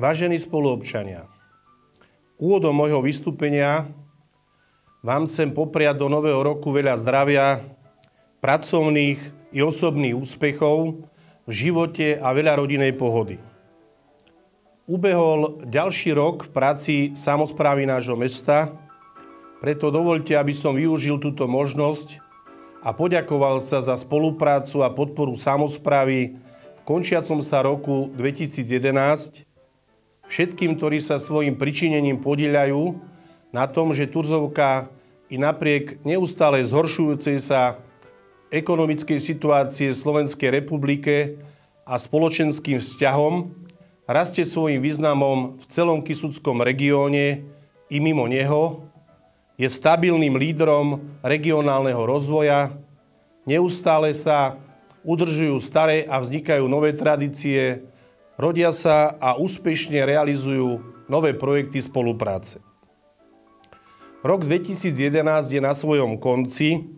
Vážení spoluobčania, úvodom môjho vystúpenia vám chcem popriať do nového roku veľa zdravia, pracovných i osobných úspechov v živote a veľa rodinnej pohody. Ubehol ďalší rok v práci samosprávy nášho mesta, preto dovoľte, aby som využil túto možnosť a poďakoval sa za spoluprácu a podporu samosprávy v končiacom sa roku 2011 všetkým, ktorí sa svojim pričinením podieľajú na tom, že Turzovka i napriek neustále zhoršujúcej sa ekonomickej situácie v Slovenskej republike a spoločenským vzťahom rastie svojím významom v celom Kysuckom regióne i mimo neho, je stabilným lídrom regionálneho rozvoja, neustále sa udržujú staré a vznikajú nové tradície, rodia sa a úspešne realizujú nové projekty spolupráce. Rok 2011 je na svojom konci,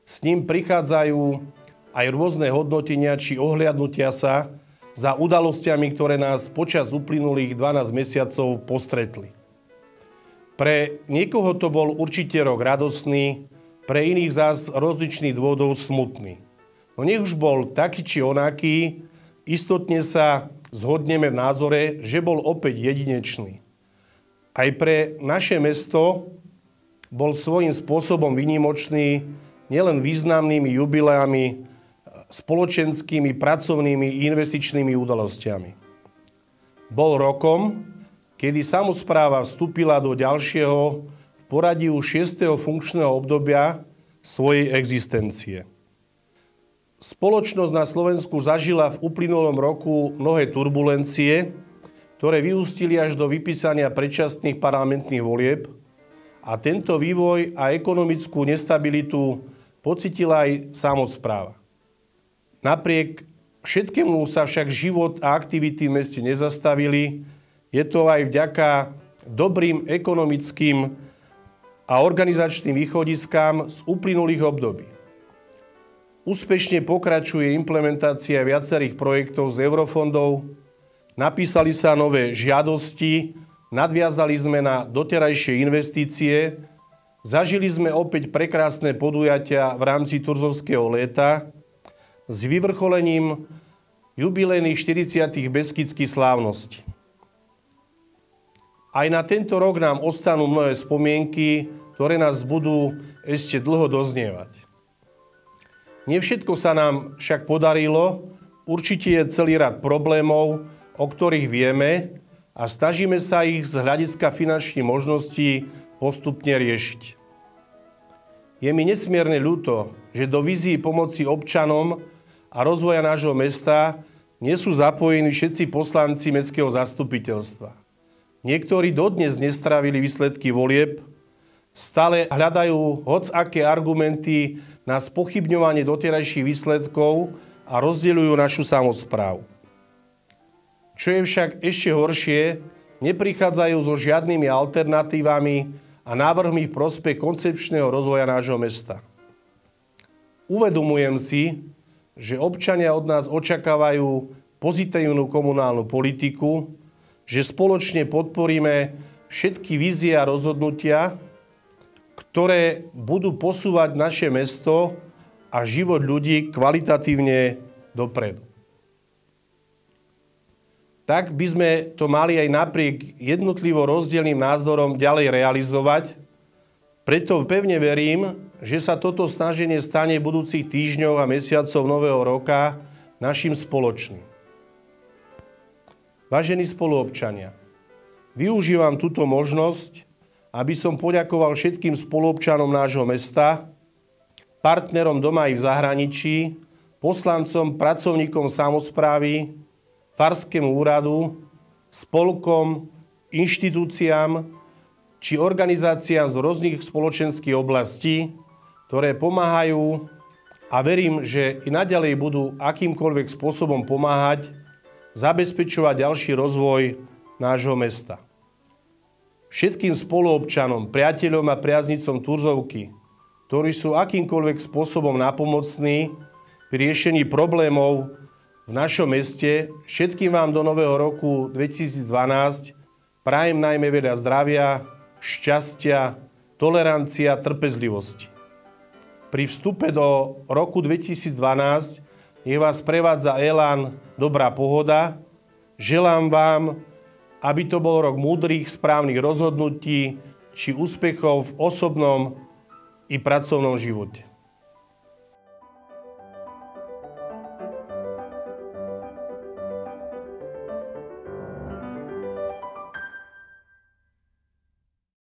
s ním prichádzajú aj rôzne hodnotenia či ohliadnutia sa za udalosťami, ktoré nás počas uplynulých 12 mesiacov postretli. Pre niekoho to bol určite rok radostný, pre iných zás rozličných dôvodov smutný. No nech už bol taký či onaký, istotne sa zhodneme v názore, že bol opäť jedinečný. Aj pre naše mesto bol svojím spôsobom výnimočný nielen významnými jubileami, spoločenskými, pracovnými i investičnými udalosťami. Bol rokom, kedy samospráva vstúpila do ďalšieho v poradí už 6. funkčného obdobia svojej existencie. Spoločnosť na Slovensku zažila v uplynulom roku mnohé turbulencie, ktoré vyústili až do vypísania predčasných parlamentných volieb a tento vývoj a ekonomickú nestabilitu pocítila aj samospráva. Napriek všetkému sa však život a aktivity v meste nezastavili. Je to aj vďaka dobrým ekonomickým a organizačným východiskám z uplynulých období. Úspešne pokračuje implementácia viacerých projektov z eurofondov, napísali sa nové žiadosti, nadviazali sme na doterajšie investície, zažili sme opäť prekrásne podujatia v rámci Turzovského léta s vyvrcholením jubilejných 40. Beskydských slávností. Aj na tento rok nám ostanú mnohé spomienky, ktoré nás budú ešte dlho doznievať. Nevšetko sa nám však podarilo, určite je celý rad problémov, o ktorých vieme a snažíme sa ich z hľadiska finančných možností postupne riešiť. Je mi nesmierne ľúto, že do vízií pomoci občanom a rozvoja nášho mesta nie sú zapojení všetci poslanci mestského zastupiteľstva. Niektorí dodnes nestravili výsledky volieb, stále hľadajú hocaké argumenty na spochybňovanie doterajších výsledkov a rozdeľujú našu samosprávu. Čo je však ešte horšie, neprichádzajú so žiadnymi alternatívami a návrhmi v prospech koncepčného rozvoja nášho mesta. Uvedomujem si, že občania od nás očakávajú pozitívnu komunálnu politiku, že spoločne podporíme všetky vízie a rozhodnutia, ktoré budú posúvať naše mesto a život ľudí kvalitatívne dopredu. Tak by sme to mali aj napriek jednotlivo rozdielnym názorom ďalej realizovať. Preto pevne verím, že sa toto snaženie stane v budúcich týždňoch a mesiacov nového roka našim spoločným. Vážení spoluobčania, využívam túto možnosť, aby som poďakoval všetkým spoluobčanom nášho mesta, partnerom doma i v zahraničí, poslancom, pracovníkom samosprávy, farskému úradu, spolkom, inštitúciám či organizáciám z rôznych spoločenských oblastí, ktoré pomáhajú a verím, že i naďalej budú akýmkoľvek spôsobom pomáhať zabezpečovať ďalší rozvoj nášho mesta. Všetkým spoluobčanom, priateľom a priaznicom Turzovky, ktorí sú akýmkoľvek spôsobom nápomocní pri riešení problémov v našom meste. Všetkým vám do nového roku 2012 prajem najmä veľa zdravia, šťastia, tolerancia, trpezlivosti. Pri vstupe do roku 2012 nech vás prevádza elán, dobrá pohoda. Želám vám, aby to bol rok múdrych, správnych rozhodnutí či úspechov v osobnom i pracovnom živote.